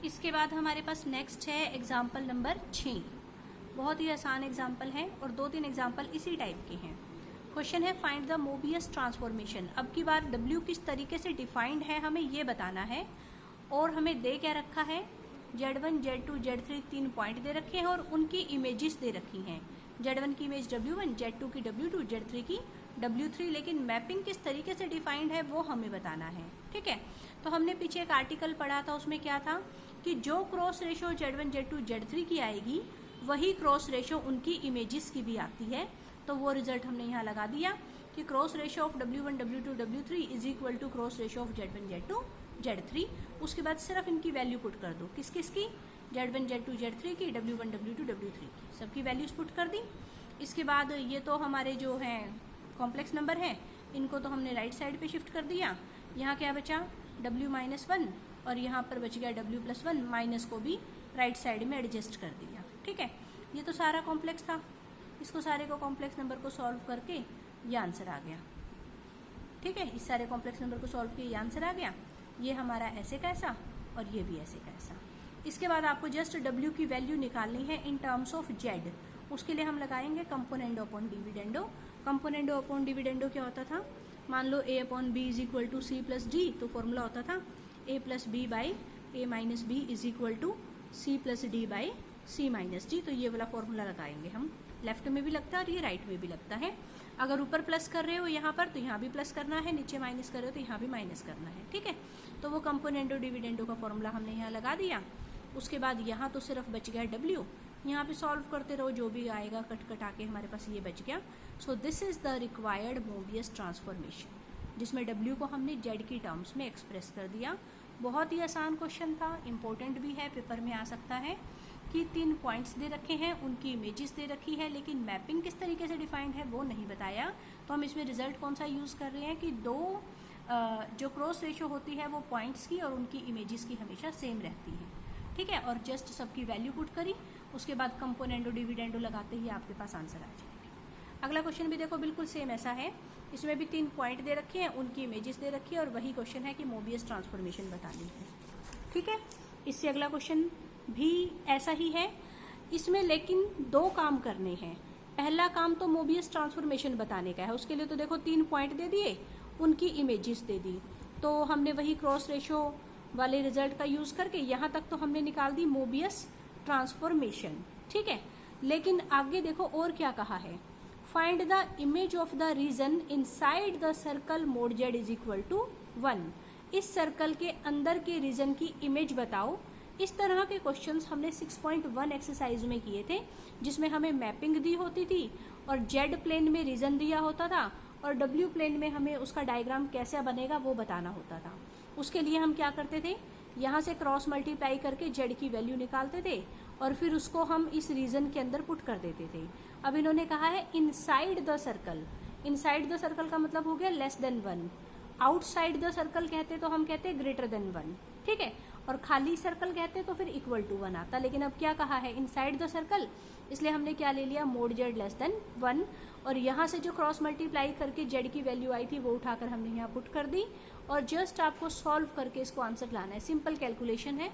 इसके बाद हमारे पास नेक्स्ट है एग्जाम्पल नंबर 6। बहुत ही आसान एग्जाम्पल है और 2-3 एग्जाम्पल इसी टाइप के हैं। क्वेश्चन है फाइंड द मोबियस ट्रांसफॉर्मेशन। अब की बार W किस तरीके से डिफाइंड है हमें ये बताना है, और हमें दे क्या रखा है, Z1, Z2, Z3 3 पॉइंट दे रखे हैं और उनकी इमेजेस दे रखी हैं। Z1 की इमेज W1, Z2 की W2, Z3 की W3, लेकिन मैपिंग किस तरीके से डिफाइंड है वो हमें बताना है। ठीक है, तो हमने पीछे एक आर्टिकल पढ़ा था, उसमें क्या था कि जो cross ratio Z1, Z2, Z3 की आएगी वही क्रॉस रेशो उनकी इमेजेस की भी आती है। तो वो रिजल्ट हमने यहाँ लगा दिया कि cross ratio of W1, W2, W3 is equal to cross ratio of Z1, Z2, Z3। उसके बाद सिर्फ इनकी वैल्यू पुट कर दो, किस किस की, Z1, Z2, Z3 की, W1, W2, W3 की, सबकी वैल्यूज पुट कर दी। इसके बाद ये तो हमारे जो हैं कॉम्प्लेक्स नंबर हैं, इनको तो हमने राइट साइड पे शिफ्ट कर दिया। यहाँ क्या बचा, W-1 और यहाँ पर बच गया W+1, माइनस को भी राइट साइड में एडजस्ट कर दिया। ठीक है, ये तो सारा कॉम्प्लेक्स था। इसको सारे को कॉम्प्लेक्स नंबर को सॉल्व करके ये आंसर आ गया। ठीक है, इस सारे कॉम्प्लेक्स नंबर को सॉल्व किए ये आंसर आ गया। ये हमारा ऐसे का ऐसा और ये भी ऐसे का ऐसा। इसके बाद आपको जस्ट W की वैल्यू निकालनी है इन टर्म्स ऑफ Z। उसके लिए हम लगाएंगे componendo upon dividendo. Componendo upon dividendo क्या होता था, मान लो A upon B is equal to C plus D, तो फॉर्मूला होता था A plus B by A minus B is equal to C plus D by C minus D। तो ये वाला फॉर्मूला लगाएंगे हम। लेफ्ट में भी लगता है और ये राइट में भी लगता है। अगर ऊपर प्लस कर रहे हो यहाँ पर तो यहाँ भी प्लस करना है, नीचे माइनस कर रहे हो तो यहाँ भी माइनस करना है। ठीक है, तो वो कंपोनेंडो डिविडेंडो का फॉर्मूला हमने यहाँ लगा दिया। उसके बाद यहाँ तो सिर्फ बच गया W, यहाँ पे सॉल्व करते रहो, जो भी आएगा कट कट आके हमारे पास ये बच गया। So this is the required Mobius transformation, जिसमें W को हमने Z की टर्म्स में एक्सप्रेस कर दिया। बहुत ही आसान क्वेश्चन था, इंपॉर्टेंट भी है, पेपर में आ सकता है कि 3 पॉइंट्स दे रखे हैं, उनकी इमेजेस दे रखी है, लेकिन मैपिंग किस तरीके से डिफाइंड है वो नहीं बताया। तो हम इसमें रिजल्ट कौन सा यूज़ कर रहे हैं कि दो जो क्रॉस रेशो होती है वो पॉइंट्स की और उनकी इमेजेस की हमेशा सेम रहती है। ठीक है, और जस्ट सबकी वैल्यू पुट करी, उसके बाद कंपोनेंडो डिविडेंडो लगाते ही आपके पास आंसर आ जाएगा। अगला क्वेश्चन भी देखो बिल्कुल सेम ऐसा है, इसमें भी 3 पॉइंट दे रखे हैं, उनकी इमेजेस दे रखी है और वही क्वेश्चन है कि मोबियस ट्रांसफॉर्मेशन बतानी है। ठीक है, इससे अगला क्वेश्चन भी ऐसा ही है, इसमें लेकिन 2 काम करने हैं। पहला काम तो मोबियस ट्रांसफॉर्मेशन बताने का है, उसके लिए तो देखो 3 पॉइंट दे दिए, उनकी इमेजेस दे दी, तो हमने वही क्रॉस रेशो वाले रिजल्ट का यूज करके यहाँ तक तो हमने निकाल दी मोबियस ट्रांसफॉर्मेशन। ठीक है, लेकिन आगे देखो और क्या कहा है, find the image of the region inside the circle mod Z is equal to 1। इस सर्कल के अंदर के रीजन की इमेज बताओ। इस तरह के क्वेश्चंस हमने 6.1 एक्सरसाइज में किए थे, जिसमें हमें मैपिंग दी होती थी और Z प्लेन में रीजन दिया होता था और W प्लेन में हमें उसका डायग्राम कैसा बनेगा वो बताना होता था। उसके लिए हम क्या करते थे, यहाँ से क्रॉस मल्टीप्लाई करके Z की वैल्यू निकालते थे और फिर उसको हम इस रीजन के अंदर पुट कर देते थे। अब इन्होंने कहा है inside the circle. Inside the circle का मतलब हो गया less than 1। Outside the circle कहते तो हम कहते ग्रेटर देन 1। ठीक है, और खाली सर्कल कहते तो फिर इक्वल टू 1 आता, लेकिन अब क्या कहा है इनसाइड द सर्कल, इसलिए हमने क्या ले लिया मोड Z लेस देन 1। और यहाँ से जो क्रॉस मल्टीप्लाई करके Z की वैल्यू आई थी वो उठाकर हमने यहाँ पुट कर दी और जस्ट आपको सॉल्व करके इसको आंसर लाना है। सिंपल कैलकुलेशन है,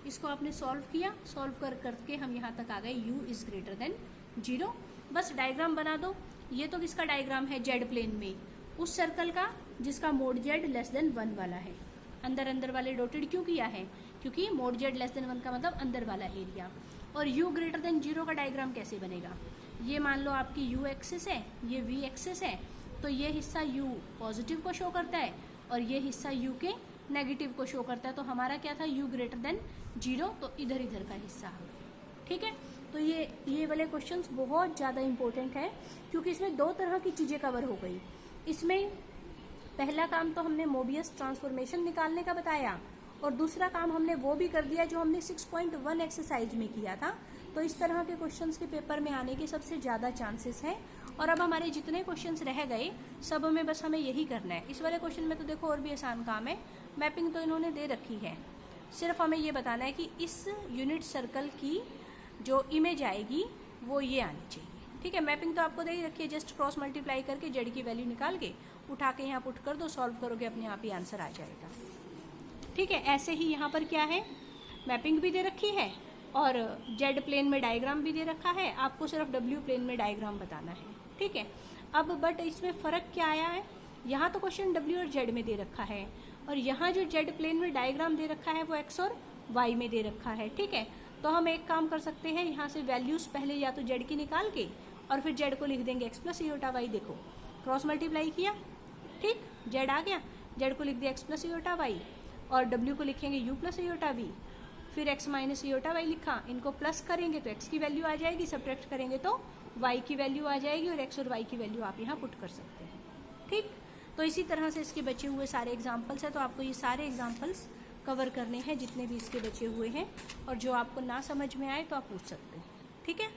इसको आपने सॉल्व किया, सॉल्व करके हम यहाँ तक आ गए U इज ग्रेटर देन 0। बस डायग्राम बना दो। ये तो किसका डायग्राम है, Z प्लेन में उस सर्कल का जिसका मोड Z लेस देन 1 वाला है। अंदर अंदर वाले डॉटेड क्यों किया है, क्योंकि मोड Z लेस देन 1 का मतलब अंदर वाला एरिया। और U ग्रेटर देन 0 का डायग्राम कैसे बनेगा, ये मान लो आपकी U एक्सिस है, ये V एक्सिस है, तो ये हिस्सा U पॉजिटिव को शो करता है और ये हिस्सा U के नेगेटिव को शो करता है। तो हमारा क्या था, U ग्रेटर देन 0, तो इधर इधर का हिस्सा आ गया। ठीक है, तो ये वाले क्वेश्चंस बहुत ज़्यादा इंपॉर्टेंट है क्योंकि इसमें 2 तरह की चीज़ें कवर हो गई। इसमें पहला काम तो हमने मोबियस ट्रांसफॉर्मेशन निकालने का बताया और दूसरा काम हमने वो भी कर दिया जो हमने 6.1 एक्सरसाइज में किया था। तो इस तरह के क्वेश्चंस के पेपर में आने के सबसे ज़्यादा चांसेस हैं। और अब हमारे जितने क्वेश्चंस रह गए सब में बस हमें यही करना है। इस वाले क्वेश्चन में तो देखो और भी आसान काम है, मैपिंग तो इन्होंने दे रखी है, सिर्फ हमें ये बताना है कि इस यूनिट सर्कल की जो इमेज आएगी वो ये आनी चाहिए। ठीक है, मैपिंग तो आपको दे ही रखी है, जस्ट क्रॉस मल्टीप्लाई करके Z की वैल्यू निकाल के उठा के यहाँ पुट कर दो, सॉल्व करोगे अपने आप ही आंसर आ जाएगा। ठीक है, ऐसे ही यहाँ पर क्या है, मैपिंग भी दे रखी है और जेड प्लेन में डायग्राम भी दे रखा है, आपको सिर्फ डब्ल्यू प्लेन में डायग्राम बताना है, ठीक है। अब बट इसमें फ़र्क क्या आया है, यहाँ तो क्वेश्चन डब्ल्यू और जेड में दे रखा है और यहाँ जो जेड प्लेन में डायग्राम दे रखा है वो एक्स और वाई में दे रखा है, ठीक है। तो हम एक काम कर सकते हैं, यहाँ से वैल्यूज़ पहले या तो जेड की निकाल के और फिर जेड को लिख देंगे एक्स प्लस ईओटा वाई। देखो क्रॉस मल्टीप्लाई किया, ठीक, जेड आ गया, जेड को लिख दिया एक्स प्लस ईओटा वाई और डब्ल्यू को लिखेंगे यू प्लस ईओटा वी, फिर एक्स माइनस ईओटा वाई लिखा, इनको प्लस करेंगे तो एक्स की वैल्यू आ जाएगी, सब्ट्रैक्ट करेंगे तो वाई की वैल्यू आ जाएगी और एक्स और वाई की वैल्यू आप यहाँ पुट कर सकते हैं, ठीक। तो इसी तरह से इसके बचे हुए सारे एग्जाम्पल्स हैं, तो आपको ये सारे एग्जाम्पल्स कवर करने हैं जितने भी इसके बचे हुए हैं, और जो आपको ना समझ में आए तो आप पूछ सकते हैं, ठीक है।